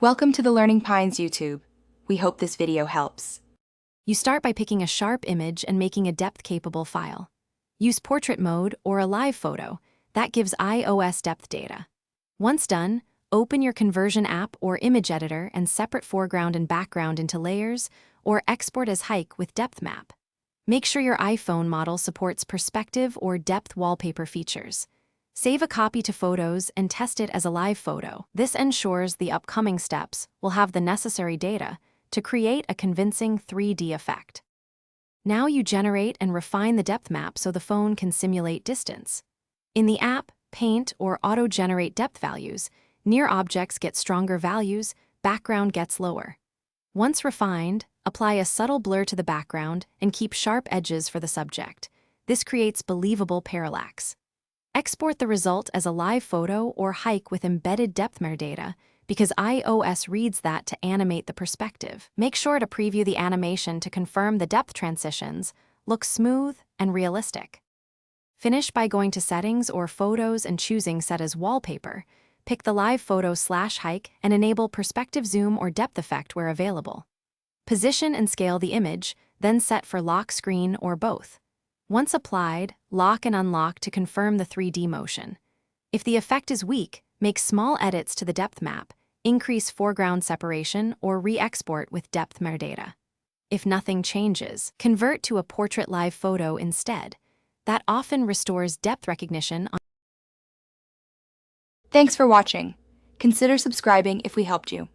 Welcome to the Learning Pines YouTube. We hope this video helps. You start by picking a sharp image and making a depth-capable file. Use portrait mode or a live photo. That gives iOS depth data. Once done, open your conversion app or image editor and separate foreground and background into layers, or export as hike with depth map. Make sure your iPhone model supports perspective or depth wallpaper features. Save a copy to Photos and test it as a live photo. This ensures the upcoming steps will have the necessary data to create a convincing 3D effect. Now you generate and refine the depth map so the phone can simulate distance. In the app, paint or auto-generate depth values. Near objects get stronger values, background gets lower. Once refined, apply a subtle blur to the background and keep sharp edges for the subject. This creates believable parallax. Export the result as a live photo or hike with embedded depth metadata because iOS reads that to animate the perspective. Make sure to preview the animation to confirm the depth transitions look smooth and realistic. Finish by going to Settings or Photos and choosing Set as Wallpaper. Pick the live photo/hike and enable perspective zoom or depth effect where available. Position and scale the image, then set for lock screen or both. Once applied, lock and unlock to confirm the 3D motion. If the effect is weak, make small edits to the depth map, increase foreground separation, or re-export with depth metadata. If nothing changes, convert to a portrait live photo instead. That often restores depth recognition on. Thanks for watching. Consider subscribing if we helped you.